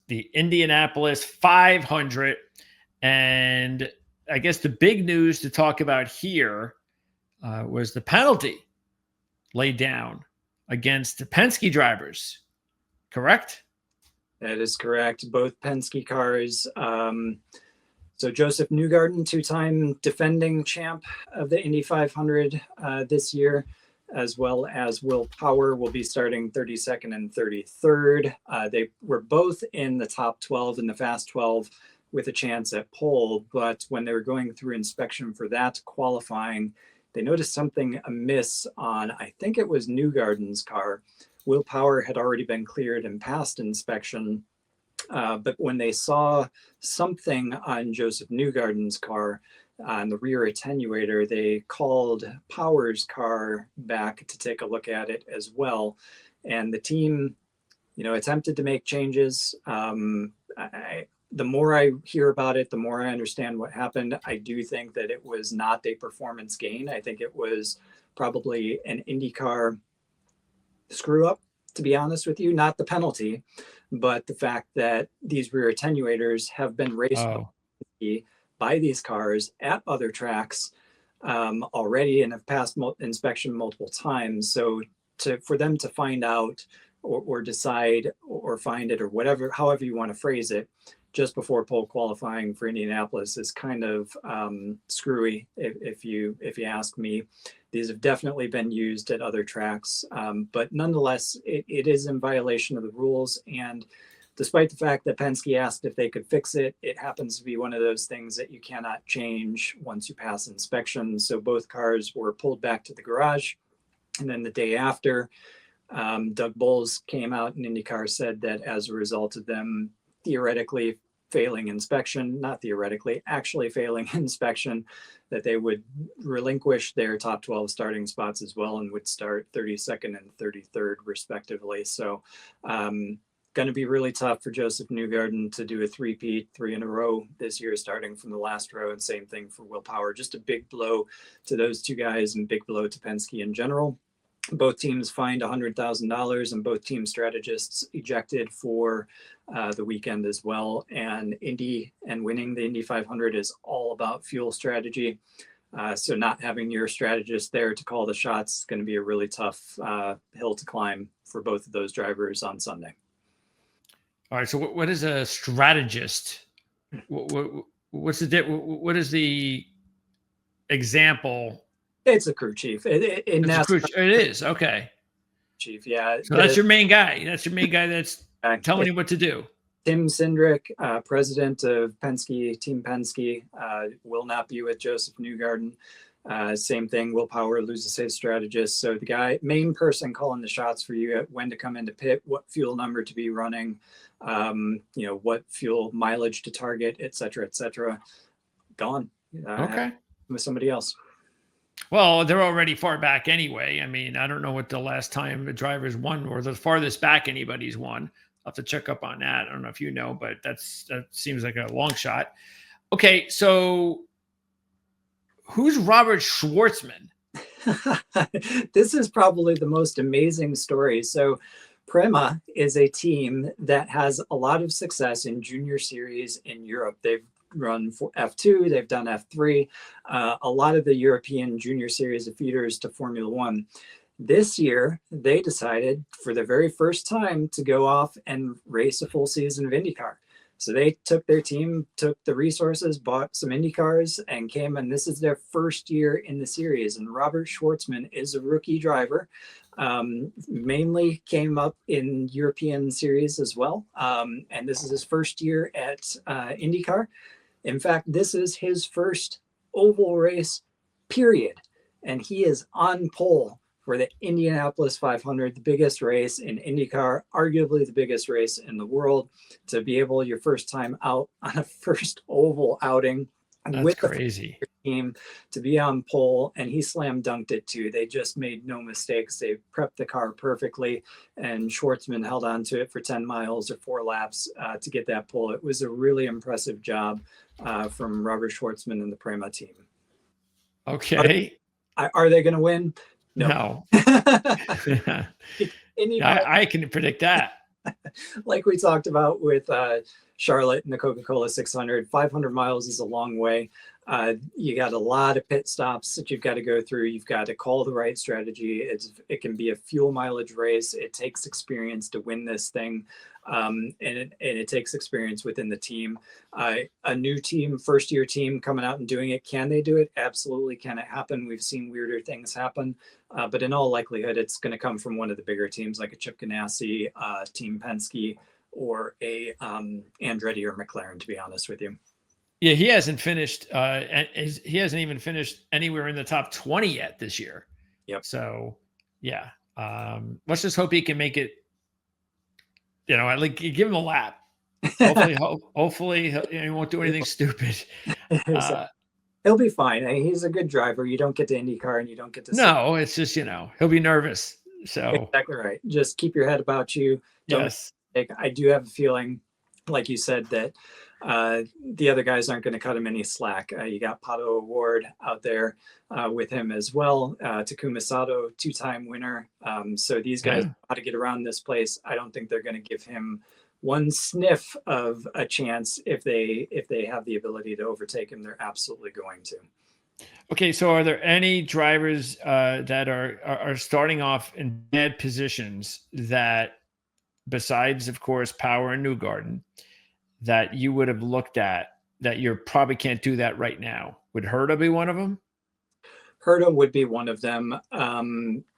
the Indianapolis 500. And I guess the big news to talk about here was the penalty laid down against the Penske drivers, correct? That is correct. Both Penske cars. So Joseph Newgarden, two-time defending champ of the Indy 500 this year, as well as Will Power, will be starting 32nd and 33rd. They were both in the top 12 in the Fast 12 with a chance at pole, but when they were going through inspection for that qualifying, they noticed something amiss on, I think it was Newgarden's car. Will Power had already been cleared and passed inspection, but when they saw something on Joseph Newgarden's car, on the rear attenuator, they called Power's car back to take a look at it as well. And the team, attempted to make changes. The more I hear about it, the more I understand what happened. I do think that it was not a performance gain. I think it was probably an IndyCar screw up, to be honest with you, not the penalty, but the fact that these rear attenuators have been raced by these cars at other tracks already and have passed inspection multiple times. So for them to find out or decide or find it or whatever, however you want to phrase it, just before pole qualifying for Indianapolis is kind of screwy, if you ask me. These have definitely been used at other tracks, but nonetheless, it is in violation of the rules. And despite the fact that Penske asked if they could fix it, it happens to be one of those things that you cannot change once you pass inspection. So both cars were pulled back to the garage. And then the day after, Doug Bowles came out and IndyCar said that as a result of them theoretically failing inspection, not theoretically, actually failing inspection, that they would relinquish their top 12 starting spots as well and would start 32nd and 33rd respectively. So going to be really tough for Joseph Newgarden to do a three-peat, 3 in a row this year, starting from the last row, and same thing for Will Power. Just a big blow to those two guys and big blow to Penske in general. Both teams fined $100,000 and both team strategists ejected for the weekend as well. And Indy and winning the Indy 500 is all about fuel strategy. So not having your strategist there to call the shots is going to be a really tough hill to climb for both of those drivers on Sunday. All right. So what is a strategist? What's what is the example? It's a crew chief. It is. Okay. Chief. Yeah. So that's your main guy. That's your main guy that's telling you what to do. Tim Cindric, president of Penske, Team Penske, will not be with Joseph Newgarden. Same thing. Will Power loses his strategist. So the main person calling the shots for you at when to come into pit, what fuel number to be running, what fuel mileage to target, et cetera, gone. Okay. With somebody else. Well, they're already far back anyway. I mean, I don't know what the last time the drivers won or the farthest back anybody's won. I'll have to check up on that. I don't know if you know, but that seems like a long shot. Okay, so who's Robert Schwartzman? This is probably the most amazing story. So Prema is a team that has a lot of success in junior series in Europe. They've run for F2, they've done F3, a lot of the European junior series of feeders to Formula One. This year, they decided for the very first time to go off and race a full season of IndyCar. So they took their team, took the resources, bought some IndyCars and came, and this is their first year in the series. And Robert Schwartzman is a rookie driver, mainly came up in European series as well. And this is his first year at IndyCar. In fact, this is his first oval race, period. And he is on pole for the Indianapolis 500, the biggest race in IndyCar, arguably the biggest race in the world. To be able, your first time out on a first oval outing. That's with crazy. The team to be on pole, and he slam dunked it too. They just made no mistakes. They prepped the car perfectly, and Schwartzman held on to it for 10 miles or 4 laps to get that pole. It was a really impressive job from Robert Schwartzman and the Prema team. Okay. Are they going to win? No. I can predict that. Like we talked about with Charlotte and the Coca-Cola 600, 500 miles is a long way. You got a lot of pit stops that you've got to go through. You've got to call the right strategy. It can be a fuel mileage race. It takes experience to win this thing. And it takes experience within the team. A new team, first year team coming out and doing it. Can they do it? Absolutely. Can it happen? We've seen weirder things happen. But in all likelihood, it's going to come from one of the bigger teams like a Chip Ganassi, Team Penske, or a Andretti or McLaren, to be honest with you. Yeah, he hasn't finished. He hasn't even finished anywhere in the top 20 yet this year. Yep. So, yeah. Let's just hope he can make it. You know, like give him a lap. Hopefully, he won't do anything stupid. He'll be fine. He's a good driver. You don't get to IndyCar and you don't get to. No, it's just he'll be nervous. So exactly right. Just keep your head about you. Yes. I do have a feeling, like you said, that the other guys aren't going to cut him any slack. You got Pato O'Ward out there with him as well. Takuma Sato, 2-time winner. So these guys know how to get around this place. I don't think they're going to give him one sniff of a chance. If they have the ability to overtake him, they're absolutely going to. Okay, so are there any drivers that are starting off in bad positions that, besides, of course, Power and Newgarden, that you would have looked at that you probably can't do that right now? Would Herta be one of them? Herta would be one of them.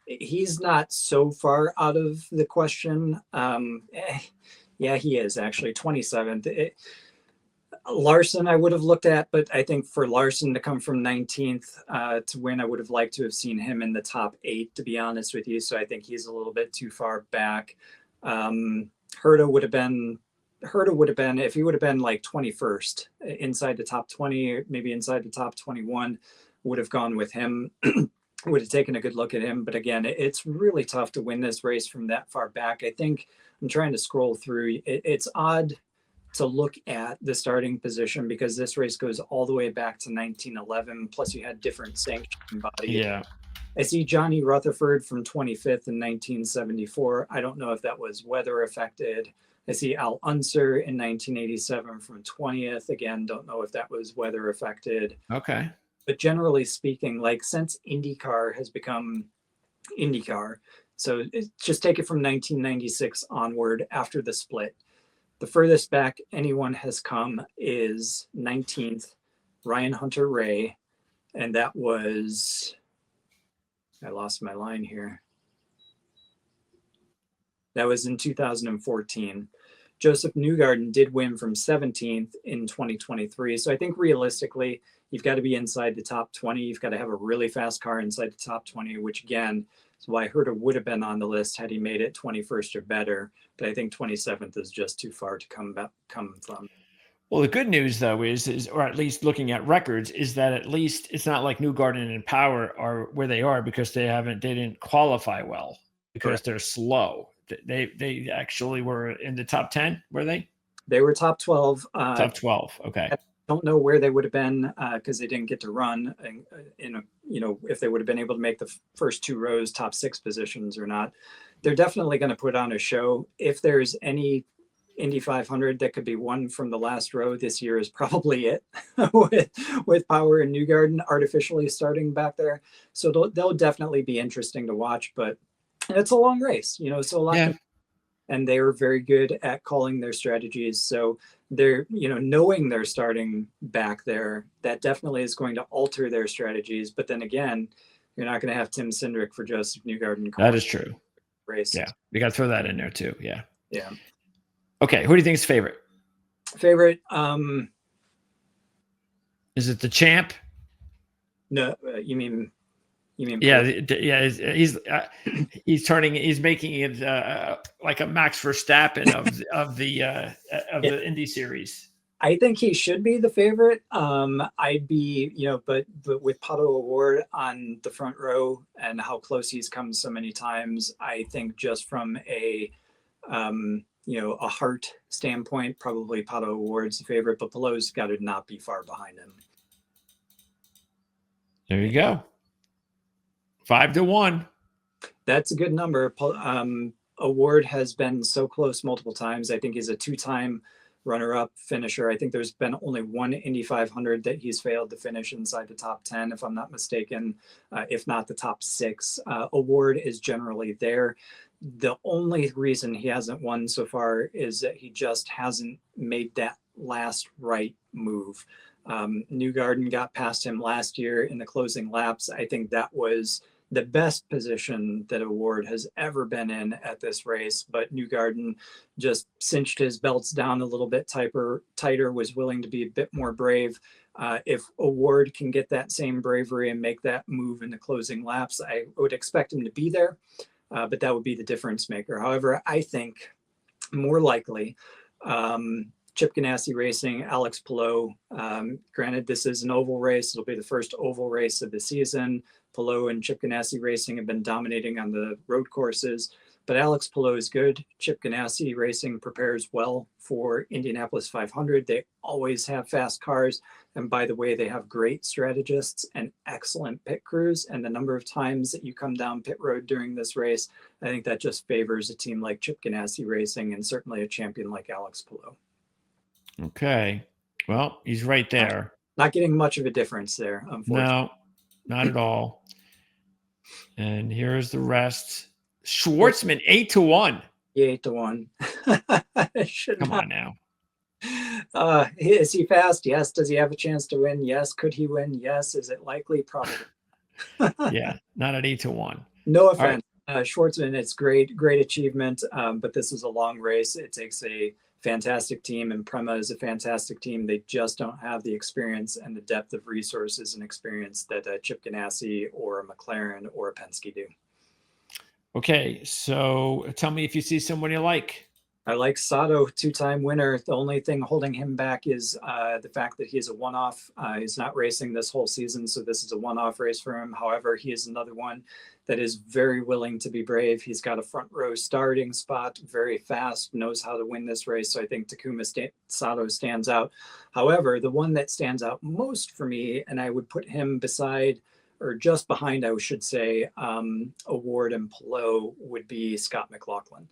He's not so far out of the question. Yeah, he is actually 27th. Larson I would have looked at, but I think for Larson to come from 19th to win, I would have liked to have seen him in the top 8, to be honest with you. So I think he's a little bit too far back. Herta would have been, if he would have been like 21st, inside the top 20, maybe inside the top 21, would have gone with him. Would have taken a good look at him. But again, it's really tough to win this race from that far back. I think I'm trying to scroll through. It's odd to look at the starting position because this race goes all the way back to 1911. Plus you had different sanctioning bodies. Yeah. I see Johnny Rutherford from 25th in 1974. I don't know if that was weather affected. I see Al Unser in 1987 from 20th. Again, don't know if that was weather affected. Okay. But generally speaking, like since IndyCar has become IndyCar, so just take it from 1996 onward after the split. The furthest back anyone has come is 19th, Ryan Hunter-Reay, and that was, I lost my line here. That was in 2014. Joseph Newgarden did win from 17th in 2023. So I think realistically, you've got to be inside the top 20. You've got to have a really fast car inside the top 20, which again, is why Herta would have been on the list had he made it 21st or better. But I think 27th is just too far to come from. Well, the good news though is, or at least looking at records, is that at least it's not like Newgarden and Power are where they are because they didn't qualify well because Correct. They're slow. They actually were in the top 10, were they? They were top 12. Top 12. Okay. I don't know where they would have been because they didn't get to run if they would have been able to make the first 2 rows top 6 positions or not. They're definitely going to put on a show. If there's any Indy 500 that could be won from the last row, this year is probably it with Power and Newgarden artificially starting back there. So they'll definitely be interesting to watch, but it's a long race, so a lot and they were very good at calling their strategies. So they're, knowing they're starting back there, that definitely is going to alter their strategies. But then again, you're not going to have Tim Cindric for Joseph Newgarden. That is true. Race. Yeah. We got to throw that in there too. Yeah. Yeah. Okay. Who do you think is favorite? Is it the champ? No, you mean yeah, he's making it like a Max Verstappen of the Indy series. I think he should be the favorite. I'd be, but with Pato O'Ward on the front row and how close he's come so many times, I think just from a heart standpoint, probably Pato O'Ward's the favorite, but Pelot's got to not be far behind him. There you go. 5-1. That's a good number. Award has been so close multiple times. I think he's a two-time runner-up finisher. I think there's been only one Indy 500 that he's failed to finish inside the top 10, if I'm not mistaken, if not the top 6. Award is generally there. The only reason he hasn't won so far is that he just hasn't made that last right move. Newgarden got past him last year in the closing laps. I think that was the best position that Award has ever been in at this race, but Newgarden just cinched his belts down a little bit tighter, was willing to be a bit more brave. If Award can get that same bravery and make that move in the closing laps, I would expect him to be there, but that would be the difference maker. However, I think more likely, Chip Ganassi Racing, Alex Palou. Granted, this is an oval race. It'll be the first oval race of the season. Palou and Chip Ganassi Racing have been dominating on the road courses, but Alex Palou is good. Chip Ganassi Racing prepares well for Indianapolis 500. They always have fast cars. And by the way, they have great strategists and excellent pit crews. And the number of times that you come down pit road during this race, I think that just favors a team like Chip Ganassi Racing and certainly a champion like Alex Palou. Okay. Well, he's right there. Not getting much of a difference there, unfortunately. No, not at all. And here's the rest. Schwartzman, 8-1. 8-1. Come on now. Is he fast? Yes. Does he have a chance to win? Yes. Could he win? Yes. Is it likely? Probably. Yeah, not at 8-1. No offense. Right. Schwartzman, it's great achievement. But this is a long race. It takes a fantastic team, and Prema is a fantastic team. They just don't have the experience and the depth of resources and experience that Chip Ganassi or a McLaren or a Penske do. Okay, so tell me if you see someone you like. I like Sato, two-time winner. The only thing holding him back is the fact that he's a one-off. He's not racing this whole season, so this is a one-off race for him. However, he is another one that is very willing to be brave. He's got a front row starting spot, very fast, knows how to win this race. So I think Takuma Sato stands out. However, the one that stands out most for me, and I would put him beside, or just behind, I should say, Award and Palou, would be Scott McLaughlin.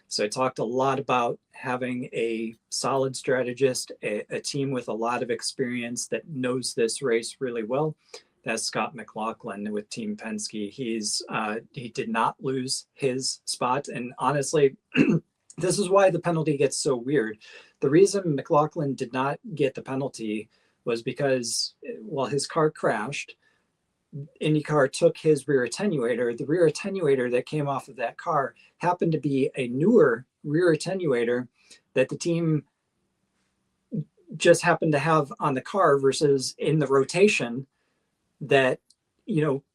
So I talked a lot about having a solid strategist, a team with a lot of experience that knows this race really well. That's Scott McLaughlin with Team Penske. He did not lose his spot. And honestly, this is why the penalty gets so weird. The reason McLaughlin did not get the penalty was because while his car crashed, IndyCar took his rear attenuator. The rear attenuator that came off of that car happened to be a newer rear attenuator that the team just happened to have on the car versus in the rotation that,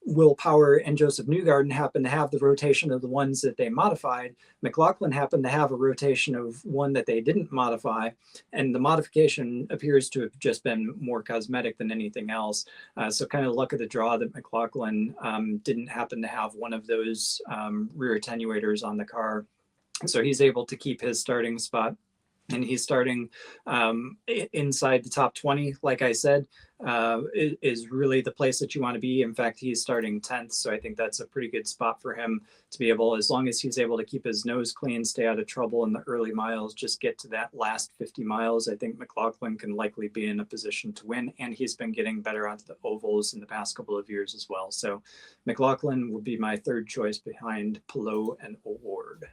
Will Power and Joseph Newgarden happened to have the rotation of the ones that they modified. McLaughlin happened to have a rotation of one that they didn't modify. And the modification appears to have just been more cosmetic than anything else. So kind of luck of the draw that McLaughlin didn't happen to have one of those rear attenuators on the car. So he's able to keep his starting spot. And he's starting inside the top 20, like I said, is really the place that you want to be. In fact, he's starting 10th. So I think that's a pretty good spot for him to be able, as long as he's able to keep his nose clean, stay out of trouble in the early miles, just get to that last 50 miles. I think McLaughlin can likely be in a position to win. And he's been getting better onto the ovals in the past couple of years as well. So McLaughlin would be my third choice behind Palou and Award.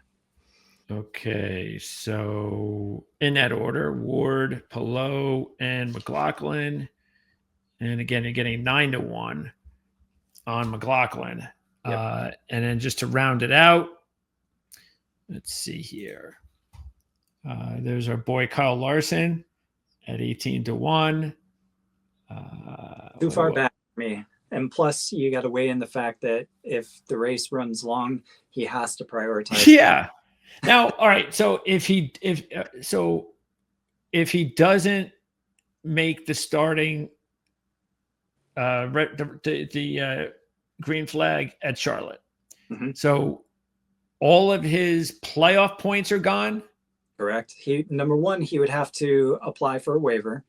Okay, so in that order, Ward, Palou, and McLaughlin. And again, you're getting 9-1 on McLaughlin. Yep. And then just to round it out, let's see here. There's our boy Kyle Larson at 18-1. Too far back for me. And plus, you got to weigh in the fact that if the race runs long, he has to prioritize. Yeah. Now, all right. So if he doesn't make the starting the green flag at Charlotte, so all of his playoff points are gone. Correct. Number one, he would have to apply for a waiver,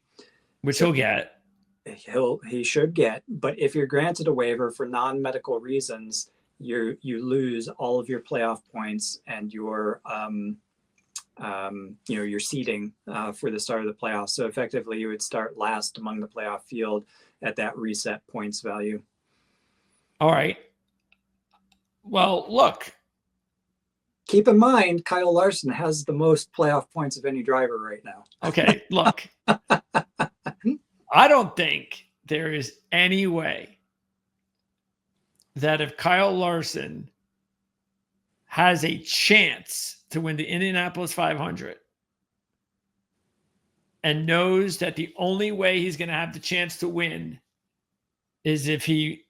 which he'll get. He should get. But if you're granted a waiver for non-medical reasons, you lose all of your playoff points and your your seeding for the start of the playoffs. So effectively, you would start last among the playoff field at that reset points value. All right. Well, look. Keep in mind, Kyle Larson has the most playoff points of any driver right now. Okay, look. I don't think there is any way that if Kyle Larson has a chance to win the Indianapolis 500 and knows that the only way he's going to have the chance to win is if he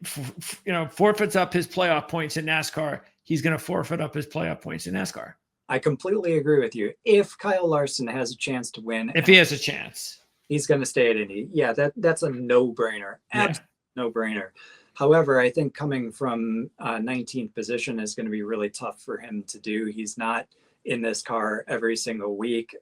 forfeits up his playoff points in NASCAR, he's going to forfeit up his playoff points in NASCAR. I completely agree with you. If Kyle Larson has a chance to win, if he has a chance, he's going to stay at Indy. Yeah, that's a no-brainer. Absolute no-brainer. However, I think coming from 19th position is going to be really tough for him to do. He's not in this car every single week.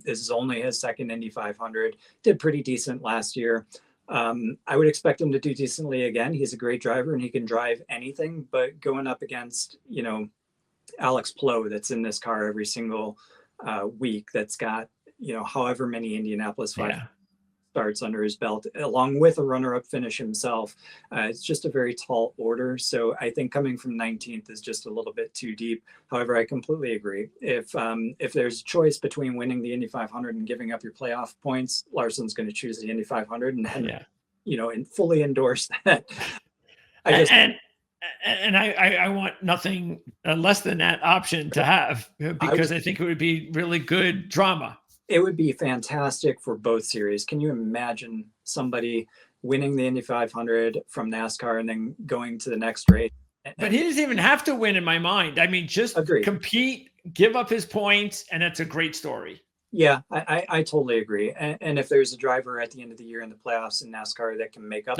This is only his second Indy 500. Did pretty decent last year. I would expect him to do decently again. He's a great driver and he can drive anything, but going up against, Alex Plow that's in this car every single week, that's got, however many Indianapolis 500 starts under his belt, along with a runner-up finish himself. It's just a very tall order. So I think coming from 19th is just a little bit too deep. However, I completely agree. If there's a choice between winning the Indy 500 and giving up your playoff points, Larson's going to choose the Indy 500 and fully endorse that. I want nothing less than that option to have, because I think it would be really good drama. It would be fantastic for both series. Can you imagine somebody winning the Indy 500 from NASCAR and then going to the next race? But he doesn't even have to win in my mind. I mean, just compete, give up his points, and that's a great story. Yeah, I totally agree. And if there's a driver at the end of the year in the playoffs in NASCAR that can make up,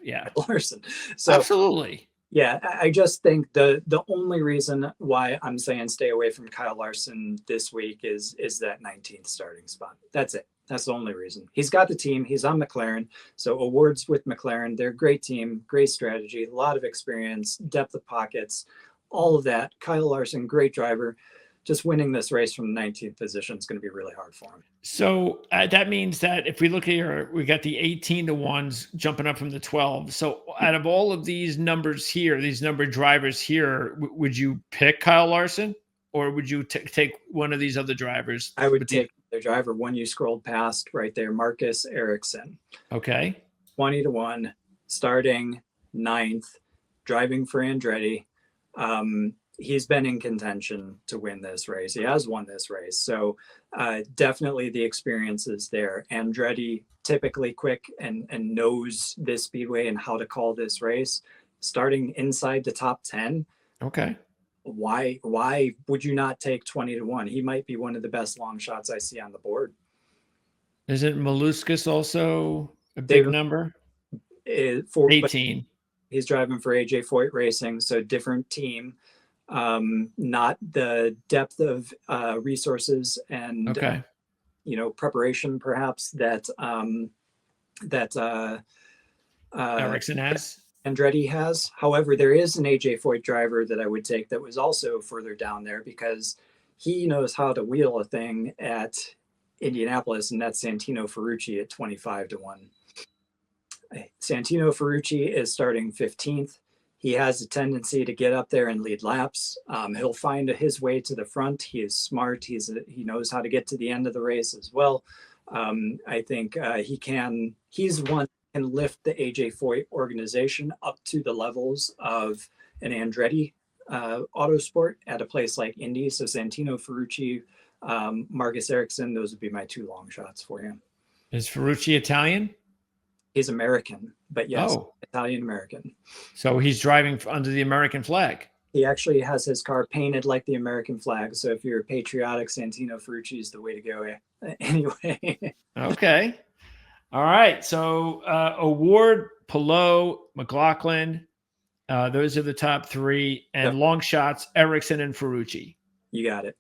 yeah, Larson. So absolutely. Yeah, I just think the only reason why I'm saying stay away from Kyle Larson this week is that 19th starting spot. That's it. That's the only reason. He's got the team. He's on McLaren. So awards with McLaren. They're a great team, great strategy, a lot of experience, depth of pockets, all of that. Kyle Larson, great driver. Just winning this race from the 19th position is going to be really hard for him. So that means that if we look here, we got the 18-1s jumping up from the 12. So out of all of these numbers here, these numbered drivers here, would you pick Kyle Larson, or would you take one of these other drivers? I would take the driver, one you scrolled past right there, Marcus Ericsson. Okay. 20-1, starting 9th, driving for Andretti. He's been in contention to win this race. He has won this race. So definitely the experience is there. Andretti typically quick and knows this speedway and how to call this race. Starting inside the top 10. Okay. Why would you not take 20-1? He might be one of the best long shots I see on the board. Isn't Maluskis also a big number? 18. He's driving for AJ Foyt Racing, so different team. Not the depth of resources and preparation perhaps that Ericsson has. Andretti has. However, there is an AJ Foyt driver that I would take that was also further down there because he knows how to wheel a thing at Indianapolis, and that's Santino Ferrucci at 25-1. Santino Ferrucci is starting 15th. He has a tendency to get up there and lead laps. He'll find his way to the front. He is smart. He knows how to get to the end of the race as well. I think he's one that can lift the AJ Foyt organization up to the levels of an Andretti Autosport at a place like Indy. So Santino Ferrucci, Marcus Ericsson, those would be my two long shots for him. Is Ferrucci Italian? He's American, but yes, Italian-American. So he's driving under the American flag. He actually has his car painted like the American flag. So if you're patriotic, Santino Ferrucci is the way to go anyway. Okay. All right. So Award, Palou, McLaughlin, those are the top three. And long shots, Ericsson and Ferrucci. You got it.